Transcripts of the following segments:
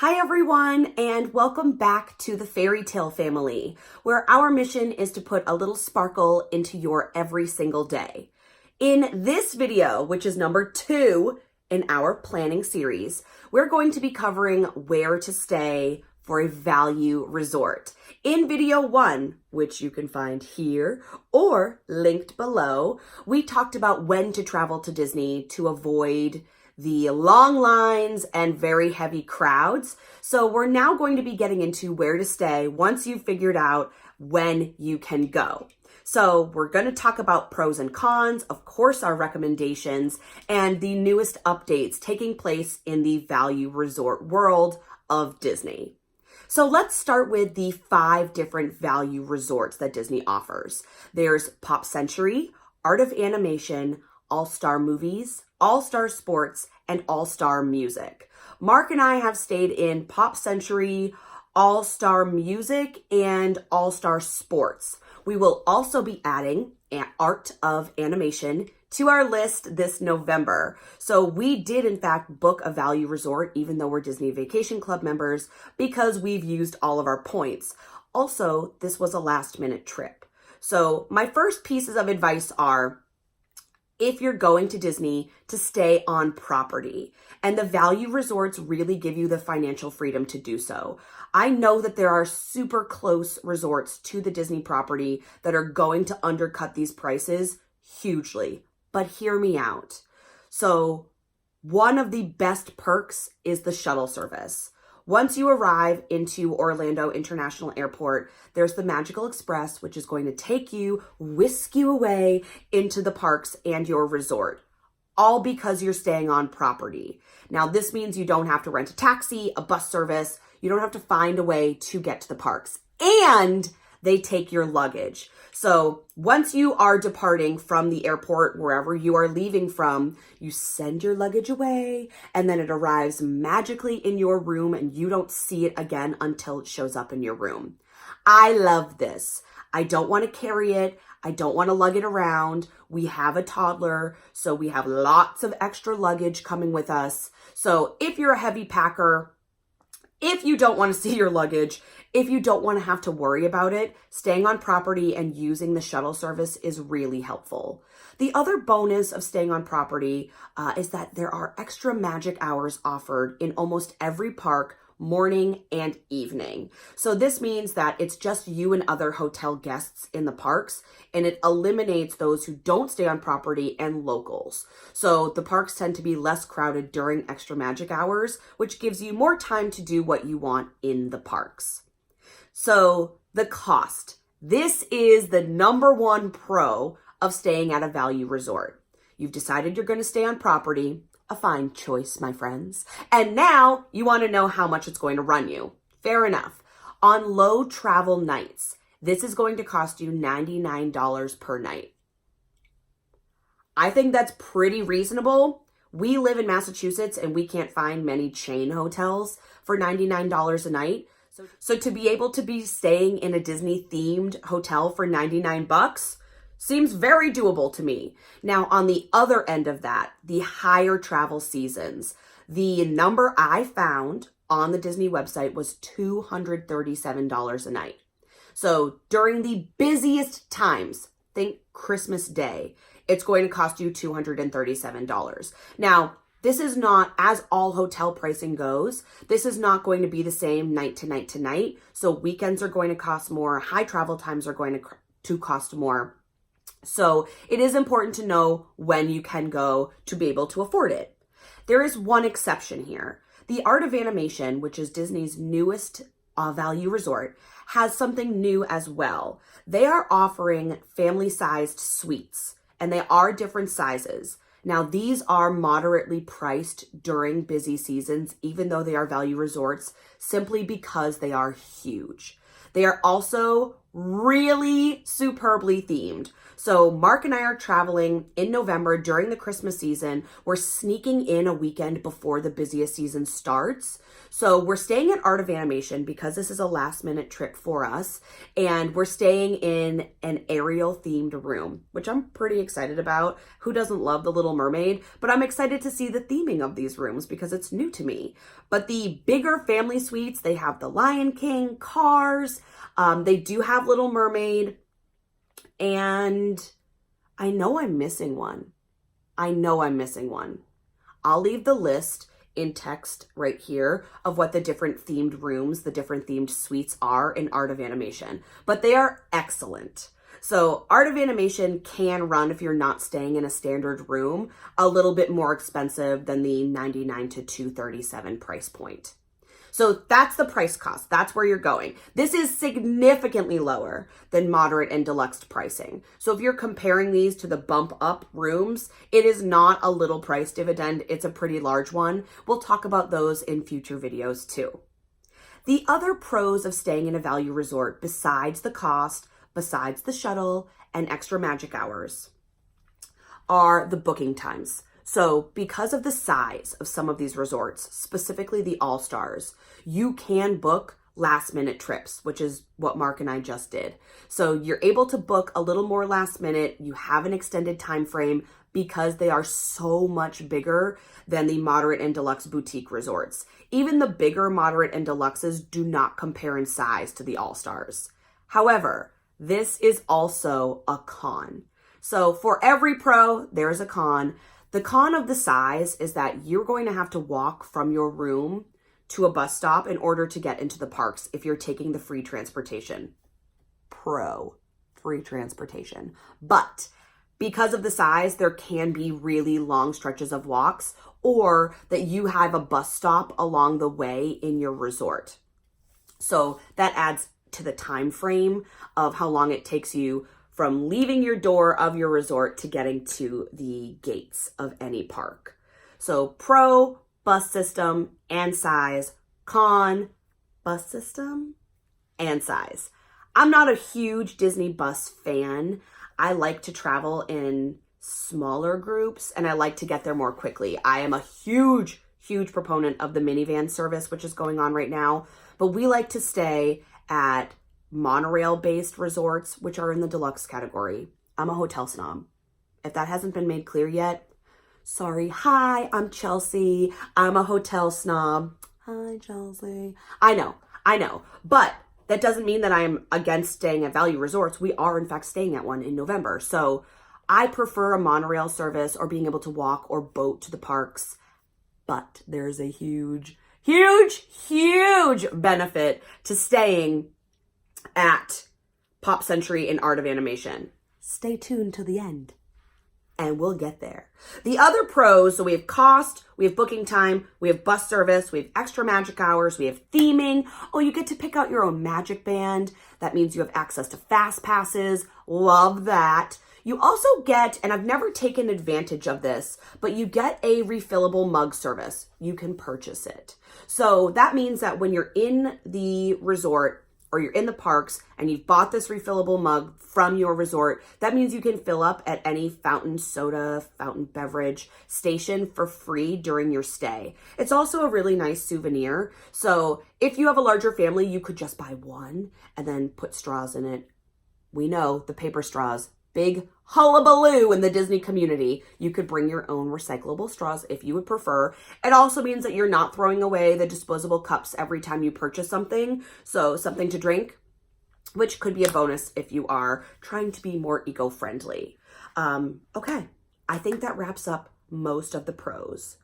Hi everyone, and welcome back to the Fairy Tale family, where our mission is to put a little sparkle into your every single day. In this video, which is number 2 in our planning series, we're going to be covering where to stay for a value resort. In video 1, which you can find here or linked below, we talked about when to travel to Disney to avoid the long lines and very heavy crowds. So we're now going to be getting into where to stay once you've figured out when you can go. So we're going to talk about pros and cons, of course, our recommendations, and the newest updates taking place in the value resort world of Disney. So let's start with the 5 different value resorts that Disney offers. There's Pop Century, Art of Animation, All-Star Movies, All-Star Sports, and All-Star Music. Mark and I have stayed in Pop Century, All-Star Music, and All-Star Sports. We will also be adding Art of Animation to our list this November. So we did in fact book a value resort, even though we're Disney Vacation Club members, because we've used all of our points. Also, this was a last-minute trip. So my first pieces of advice are, if you're going to Disney, to stay on property. And the value resorts really give you the financial freedom to do so. I know that there are super close resorts to the Disney property that are going to undercut these prices hugely, but hear me out. So one of the best perks is the shuttle service. Once you arrive into Orlando International Airport, there's the Magical Express, which is going to whisk you away into the parks and your resort, all because you're staying on property. Now, this means you don't have to rent a taxi, a bus service. You don't have to find a way to get to the parks. And they take your luggage. So once you are departing from the airport, wherever you are leaving from, you send your luggage away and then it arrives magically in your room and you don't see it again until it shows up in your room. I love this. I don't want to carry it. I don't want to lug it around. We have a toddler, so we have lots of extra luggage coming with us. So if you're a heavy packer, if you don't want to see your luggage, if you don't want to have to worry about it, staying on property and using the shuttle service is really helpful. The other bonus of staying on property is that there are extra magic hours offered in almost every park, morning and evening. So this means that it's just you and other hotel guests in the parks, and it eliminates those who don't stay on property and locals. So the parks tend to be less crowded during extra magic hours, which gives you more time to do what you want in the parks. So the cost. This is the number 1 pro of staying at a value resort. You've decided you're going to stay on property. A fine choice, my friends. And now you want to know how much it's going to run you. Fair enough. On low travel nights, this is going to cost you $99 per night. I think that's pretty reasonable. We live in Massachusetts and we can't find many chain hotels for $99 a night. So to be able to be staying in a Disney themed hotel for $99 seems very doable to me. Now, on the other end of that, the higher travel seasons, the number I found on the Disney website was $237 a night. So during the busiest times, think Christmas Day, it's going to cost you $237. Now, this is not, as all hotel pricing goes, this is not going to be the same night to night to night. So weekends are going to cost more, high travel times are going to cost more. So it is important to know when you can go to be able to afford it. There is one exception here. The Art of Animation, which is Disney's newest value resort, has something new as well. They are offering family-sized suites, and they are different sizes. Now, these are moderately priced during busy seasons, even though they are value resorts, simply because they are huge. They are also really superbly themed. So Mark and I are traveling in November during the Christmas season. We're sneaking in a weekend before the busiest season starts. So we're staying at Art of Animation because this is a last minute trip for us. And we're staying in an Ariel themed room, which I'm pretty excited about. Who doesn't love The Little Mermaid? But I'm excited to see the theming of these rooms because it's new to me. But the bigger family suites, they have The Lion King, Cars. They do have Little Mermaid. And I know I'm missing one. I'll leave the list in text right here of what the different themed rooms, the different themed suites are in Art of Animation, but they are excellent. So Art of Animation can run, if you're not staying in a standard room, a little bit more expensive than the $99 to $237 price point. So that's the price cost. That's where you're going. This is significantly lower than moderate and deluxe pricing. So if you're comparing these to the bump up rooms, it is not a little price dividend. It's a pretty large one. We'll talk about those in future videos too. The other pros of staying in a value resort, besides the cost, besides the shuttle and extra magic hours, are the booking times. So because of the size of some of these resorts, specifically the All-Stars, you can book last minute trips, which is what Mark and I just did. So you're able to book a little more last minute. You have an extended time frame because they are so much bigger than the moderate and deluxe boutique resorts. Even the bigger moderate and deluxes do not compare in size to the All-Stars. However, this is also a con. So for every pro, there's a con. The con of the size is that you're going to have to walk from your room to a bus stop in order to get into the parks if you're taking the free transportation. Free transportation. But because of the size, there can be really long stretches of walks, or that you have a bus stop along the way in your resort. So that adds to the time frame of how long it takes you from leaving your door of your resort to getting to the gates of any park. So pro, bus system and size. Con, bus system and size. I'm not a huge Disney bus fan. I like to travel in smaller groups and I like to get there more quickly. I am a huge proponent of the minivan service, which is going on right now, but we like to stay at monorail-based resorts, which are in the deluxe category. I'm a hotel snob. If that hasn't been made clear yet, sorry. Hi, I'm Chelsea. I'm a hotel snob. Hi, Chelsea. I know. But that doesn't mean that I'm against staying at value resorts. We are, in fact, staying at one in November. So I prefer a monorail service or being able to walk or boat to the parks. But there's a huge benefit to staying at Pop Century and Art of Animation. Stay tuned till the end and we'll get there. The other pros, so we have cost, we have booking time, we have bus service, we have extra magic hours, we have theming. Oh, you get to pick out your own magic band. That means you have access to fast passes. Love that. You also get, and I've never taken advantage of this, but you get a refillable mug service. You can purchase it. So that means that when you're in the resort or you're in the parks and you've bought this refillable mug from your resort, that means you can fill up at any fountain soda, fountain beverage station for free during your stay. It's also a really nice souvenir. So if you have a larger family, you could just buy one and then put straws in it. We know the paper straws, big hullabaloo in the Disney community. You could bring your own recyclable straws if you would prefer. It also means that you're not throwing away the disposable cups every time you purchase something. So something to drink, which could be a bonus if you are trying to be more eco-friendly. Okay, I think that wraps up most of the pros.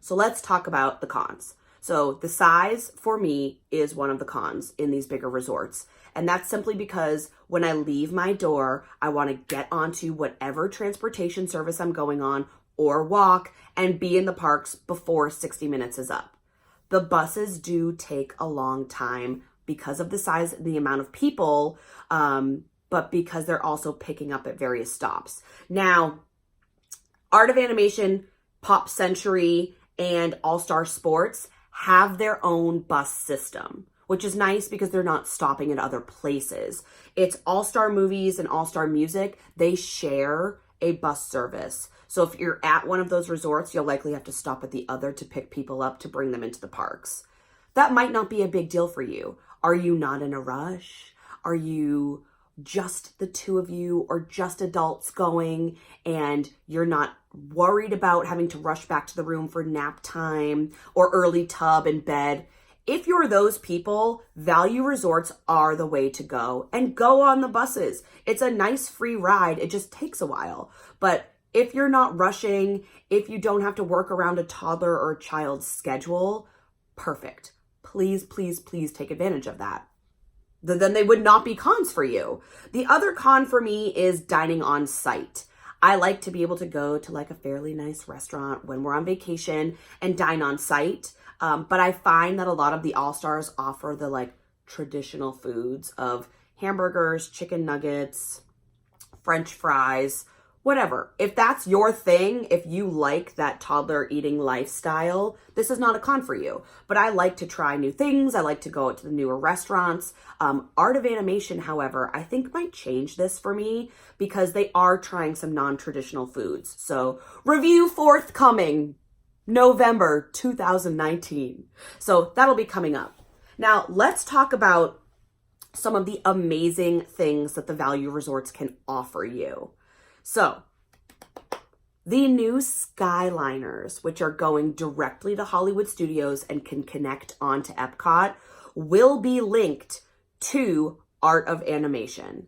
So let's talk about the cons. So the size for me is one of the cons in these bigger resorts. And that's simply because when I leave my door, I want to get onto whatever transportation service I'm going on or walk and be in the parks before 60 minutes is up. The buses do take a long time because of the size and the amount of people, but because they're also picking up at various stops. Now, Art of Animation, Pop Century, and All Star Sports have their own bus system, which is nice because they're not stopping at other places. It's All-Star Movies and All-Star Music. They share a bus service. So if you're at one of those resorts, you'll likely have to stop at the other to pick people up to bring them into the parks. That might not be a big deal for you. Are you not in a rush? Are you just the two of you or just adults going and you're not worried about having to rush back to the room for nap time or early tub in bed? If you're those people, value resorts are the way to go, and go on the buses. It's a nice free ride. It just takes a while. But if you're not rushing, if you don't have to work around a toddler or a child's schedule, perfect. Please, please, please take advantage of that. Then they would not be cons for you. The other con for me is dining on site. I like to be able to go to like a fairly nice restaurant when we're on vacation and dine on site. But I find that a lot of the All-Stars offer the like traditional foods of hamburgers, chicken nuggets, French fries, whatever. If that's your thing, if you like that toddler eating lifestyle, this is not a con for you. But I like to try new things. I like to go out to the newer restaurants. Art of Animation, however, I think might change this for me because they are trying some non-traditional foods. So review forthcoming November 2019. So that'll be coming up. Now let's talk about some of the amazing things that the value resorts can offer you. So the new Skyliners, which are going directly to Hollywood Studios and can connect onto Epcot, will be linked to Art of Animation.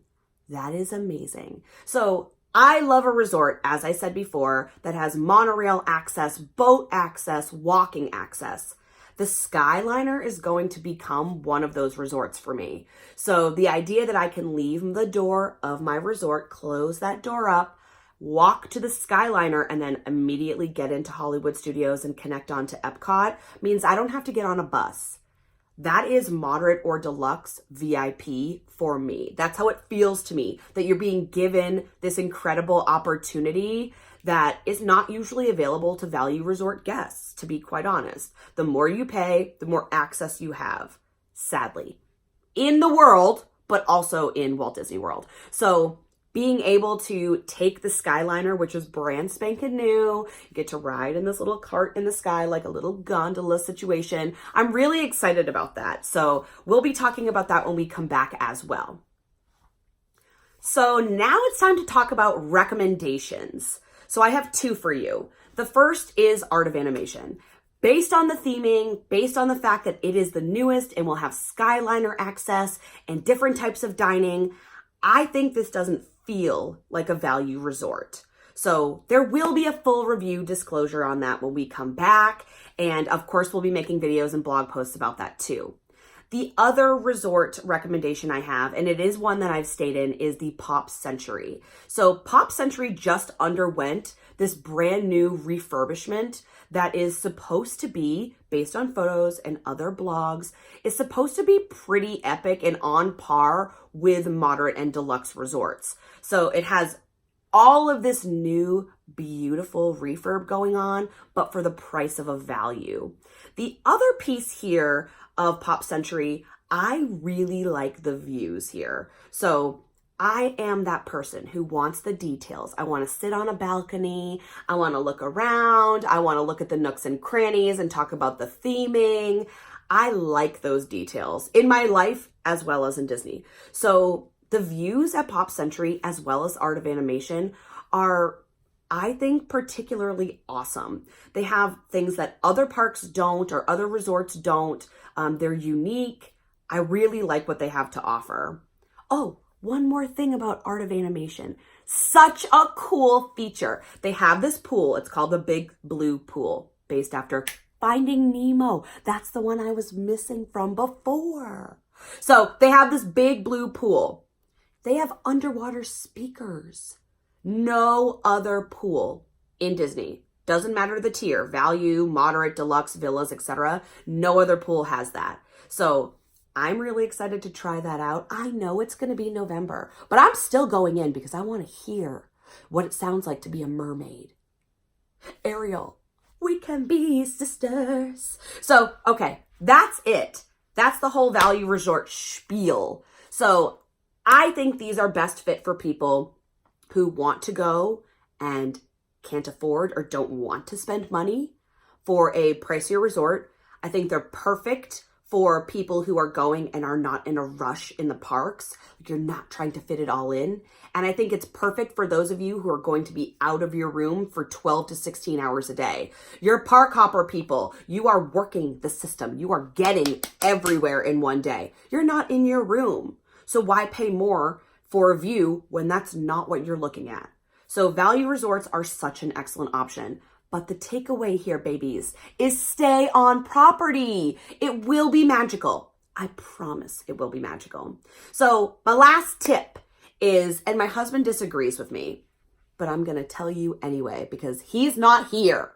That is amazing. So I love a resort, as I said before, that has monorail access, boat access, walking access. The Skyliner is going to become one of those resorts for me. So the idea that I can leave the door of my resort, close that door up, walk to the Skyliner, and then immediately get into Hollywood Studios and connect onto Epcot means I don't have to get on a bus. That is moderate or deluxe VIP for me. That's how it feels to me, that you're being given this incredible opportunity that is not usually available to value resort guests, to be quite honest. The more you pay, the more access you have, sadly, in the world, but also in Walt Disney World. So being able to take the Skyliner, which is brand spanking new, you get to ride in this little cart in the sky like a little gondola situation. I'm really excited about that. So we'll be talking about that when we come back as well. So now it's time to talk about recommendations. So I have two for you. The first is Art of Animation. Based on the theming, based on the fact that it is the newest and will have Skyliner access and different types of dining, I think this doesn't feel like a value resort. So there will be a full review disclosure on that when we come back. And of course, we'll be making videos and blog posts about that too. The other resort recommendation I have, and it is one that I've stayed in, is the Pop Century. So Pop Century just underwent this brand new refurbishment that is supposed to be, based on photos and other blogs, is supposed to be pretty epic and on par with moderate and deluxe resorts. So it has all of this new, beautiful refurb going on, but for the price of a value. The other piece here of Pop Century, I really like the views here. So I am that person who wants the details. I want to sit on a balcony. I want to look around. I want to look at the nooks and crannies and talk about the theming. I like those details in my life as well as in Disney. So the views at Pop Century as well as Art of Animation are, I think, particularly awesome. They have things that other parks don't or other resorts don't. They're unique. I really like what they have to offer. Oh, one more thing about Art of Animation. Such a cool feature. They have this pool. It's called the Big Blue Pool, based after Finding Nemo. That's the one I was missing from before. So they have this big blue pool. They have underwater speakers. No other pool in Disney, doesn't matter the tier, value, moderate, deluxe, villas, etc. No other pool has that. So I'm really excited to try that out. I know it's going to be November, but I'm still going in because I want to hear what it sounds like to be a mermaid. Ariel, we can be sisters. So, okay, that's it. That's the whole value resort spiel. So I think these are best fit for people who want to go and can't afford or don't want to spend money for a pricier resort. I think they're perfect for people who are going and are not in a rush in the parks. You're not trying to fit it all in. And I think it's perfect for those of you who are going to be out of your room for 12 to 16 hours a day. You're park hopper people. You are working the system. You are getting everywhere in one day. You're not in your room. So why pay more for a view when that's not what you're looking at? So value resorts are such an excellent option. But the takeaway here, babies, is stay on property. It will be magical. I promise it will be magical. So my last tip is, and my husband disagrees with me, but I'm going to tell you anyway because he's not here.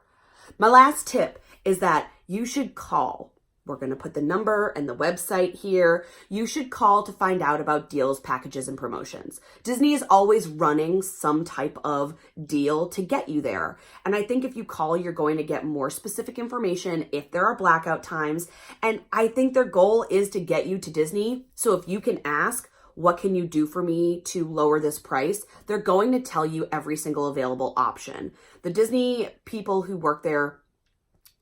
My last tip is that you should call. We're going to put the number and the website here. You should call to find out about deals, packages, and promotions. Disney is always running some type of deal to get you there. And I think if you call, you're going to get more specific information if there are blackout times. And I think their goal is to get you to Disney. So if you can ask, what can you do for me to lower this price? They're going to tell you every single available option. The Disney people who work there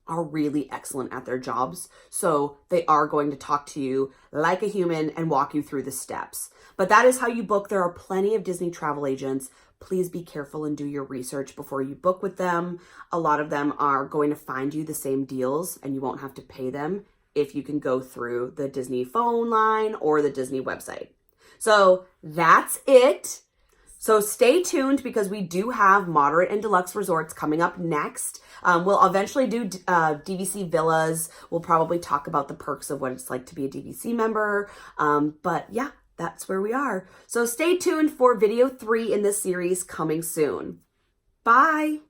are really excellent at their jobs. So they are going to talk to you like a human and walk you through the steps. But that is how you book. There are plenty of Disney travel agents. Please be careful and do your research before you book with them. A lot of them are going to find you the same deals and you won't have to pay them if you can go through the Disney phone line or the Disney website. So that's it. So stay tuned because we do have moderate and deluxe resorts coming up next. We'll eventually do DVC villas. We'll probably talk about the perks of what it's like to be a DVC member. But yeah, that's where we are. So stay tuned for video 3 in this series coming soon. Bye.